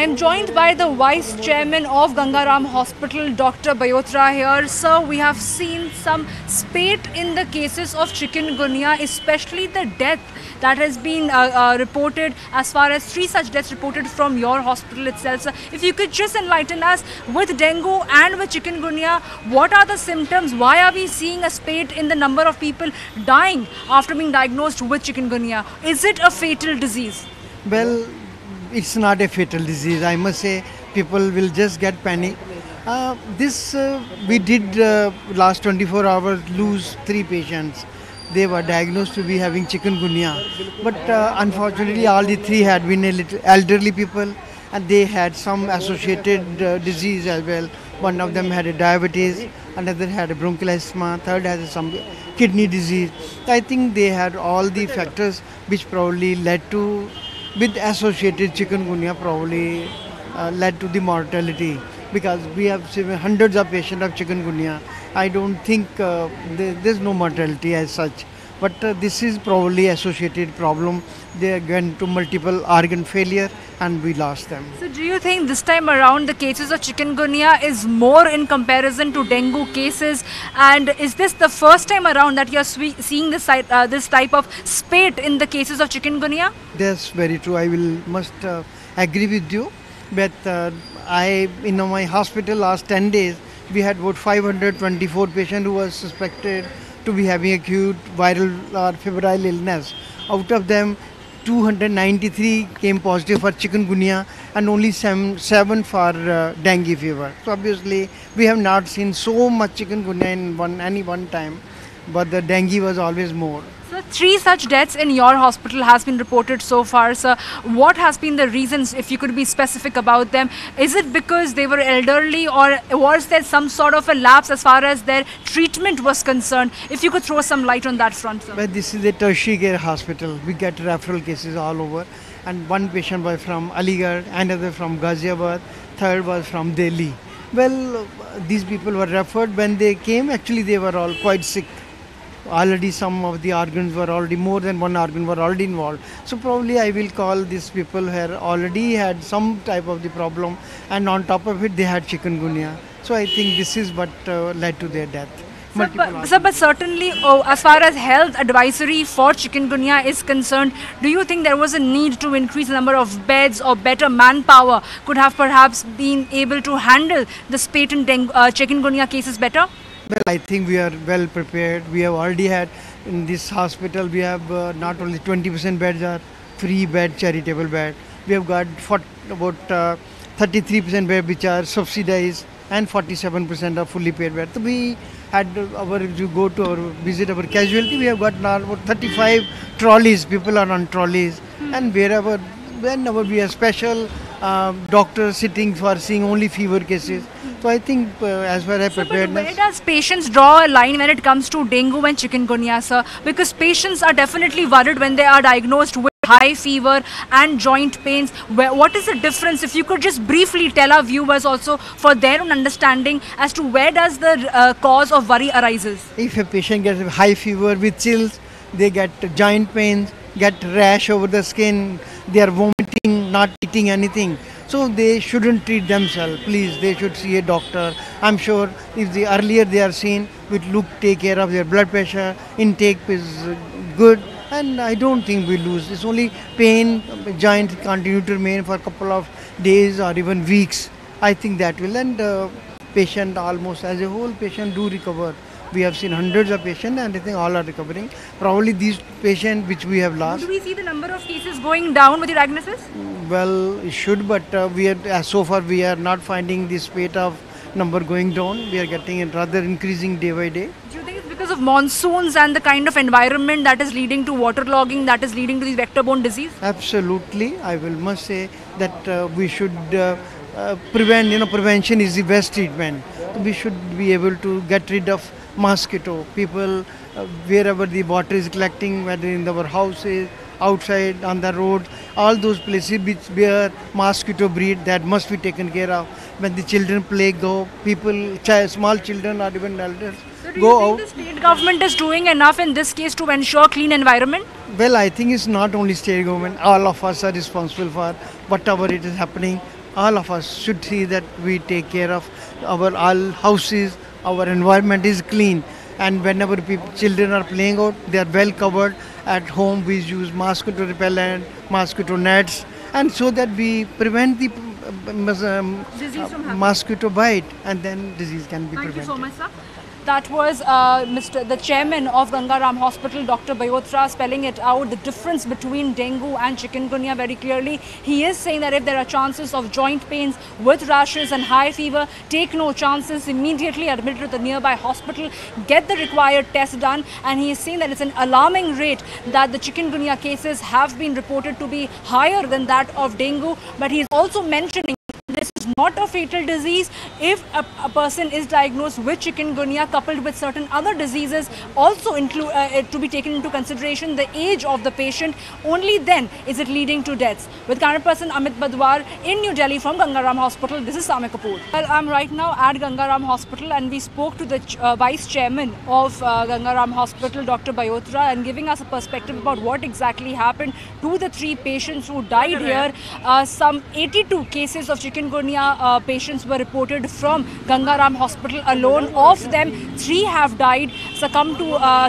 I am joined by the Vice Chairman of Gangaram Hospital, Dr. Bayotra here. Sir, we have seen some spate in the cases of chikungunya, especially the death that has been reported, as far as 3 such deaths reported from your hospital itself. Sir, if you could just enlighten us with dengue and with chikungunya, what are the symptoms? Why are we seeing a spate in the number of people dying after being diagnosed with chikungunya? Is it a fatal disease? Well, it's not a fatal disease. I must say, people will just get panic. We did last 24 hours lose 3 patients. They were diagnosed to be having chikungunya, but unfortunately, all the 3 had been a little elderly people, and they had some associated disease as well. One of them had a diabetes, another had a bronchial asthma, third has some kidney disease. I think they had all the factors which probably led to, with associated chikungunya, probably led to the mortality, because we have seen hundreds of patients of chikungunya. I don't think there's no mortality as such, but this is probably associated problem. They went to multiple organ failure and we lost them. So do you think this time around the cases of chikungunya is more in comparison to dengue cases, and is this the first time around that you're seeing this type of spate in the cases of chikungunya? That's very true. I must agree with you, but in my hospital last 10 days we had about 524 patients who were suspected to be having acute viral or febrile illness. Out of them, 293 came positive for chikungunya and only 7 for dengue fever. So obviously we have not seen so much chikungunya in any one time, but the dengue was always more. So 3 such deaths in your hospital has been reported so far, sir. What has been the reasons, if you could be specific about them? Is it because they were elderly, or was there some sort of a lapse as far as their treatment was concerned? If you could throw some light on that front, sir. But this is a tertiary care hospital. We get referral cases all over, and one patient was from Aligarh, another from Ghaziabad, third was from Delhi. Well, these people were referred. When they came, actually they were all quite sick. Already some of the organs were already, more than one organ were already involved. So probably I will call these people who already had some type of the problem, and on top of it they had chikungunya. So I think this is what led to their death. But certainly, as far as health advisory for chikungunya is concerned, do you think there was a need to increase the number of beds, or better manpower could have perhaps been able to handle the spate in chikungunya cases better? Well, I think we are well prepared. We have already had in this hospital, we have not only 20% beds are free bed, charitable bed. We have got about 33% beds which are subsidized, and 47% are fully paid beds. So we had if you go to visit our casualty, we have got now about 35 trolleys. People are on trolleys, and whenever we have special doctors sitting for seeing only fever cases. So I think as far as preparedness. Where does patients draw a line when it comes to dengue and chikungunya, sir? Because patients are definitely worried when they are diagnosed with high fever and joint pains. What is the difference? If you could just briefly tell our viewers also, for their own understanding, as to where does the cause of worry arises? If a patient gets high fever with chills, they get joint pains, get rash over the skin, they are vomiting, not eating anything. So they shouldn't treat themselves. Please, they should see a doctor. I'm sure if earlier they are seen, we'll take care of their blood pressure, intake is good, and I don't think we lose. It's only pain, joint continue to remain for a couple of days or even weeks. I think that will, and patient almost as a whole, patient do recover. We have seen hundreds of patients, and I think all are recovering. Probably these patients which we have lost. Do we see the number of cases going down with your diagnosis? Well, it should, but so far we are not finding this spate of number going down. We are getting it rather increasing day by day. Do you think it's because of monsoons and the kind of environment that is leading to waterlogging, that is leading to these vector-borne disease? Absolutely. I must say that we should prevent. Prevention is the best treatment. We should be able to get rid of mosquito. People, wherever the water is collecting, whether in our houses, outside, on the road, all those places which bear mosquito breed, that must be taken care of. When the children play, small children or even elders So do you think the state government is doing enough in this case to ensure clean environment? Well, I think it's not only state government. All of us are responsible for whatever it is happening. all of us should see that we take care of our all houses, our environment is clean, and whenever children are playing out, they are well covered. At home, we use mosquito repellent, mosquito nets, and so that we prevent the Disease from happening. mosquito bite, and then disease can be Thank you prevented. so much, sir. That was the chairman of Gangaram Hospital, Dr. Bayotra, spelling it out, the difference between dengue and chikungunya very clearly. He is saying that if there are chances of joint pains with rashes and high fever, take no chances, immediately admit to the nearby hospital, get the required test done. And he is saying that it's an alarming rate that the chikungunya cases have been reported to be higher than that of dengue. But he is also mentioning this is not a fatal disease. If a person is diagnosed with chikungunya coupled with certain other diseases also to be taken into consideration, the age of the patient, only then is it leading to deaths. With camera person Amit Badwar in New Delhi from Gangaram Hospital, this is Samay Kapoor. Well, I'm right now at Gangaram Hospital and we spoke to the vice chairman of Gangaram Hospital, Dr. Bayotra, and giving us a perspective about what exactly happened to the 3 patients who died here. Some 82 cases of chikungunya patients were reported from Gangaram Hospital alone. Of them, 3 have died, succumbed to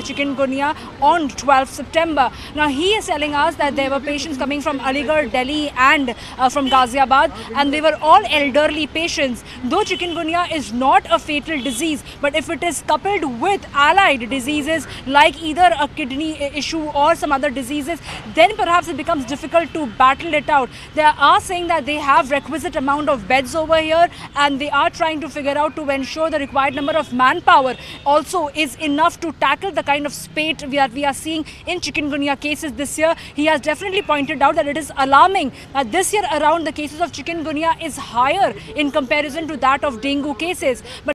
chikungunya on 12th September. Now, he is telling us that there were patients coming from Aligarh, Delhi and from Ghaziabad, and they were all elderly patients. Though chikungunya is not a fatal disease, but if it is coupled with allied diseases like either a kidney issue or some other diseases, then perhaps it becomes difficult to battle it out. They are saying that they have requisite amount of beds over here, and they are trying to figure out to ensure the required number of manpower also is enough to tackle the kind of spate that we are seeing in chikungunya cases this year. He has definitely pointed out that it is alarming that this year around the cases of chikungunya is higher in comparison to that of dengue cases. But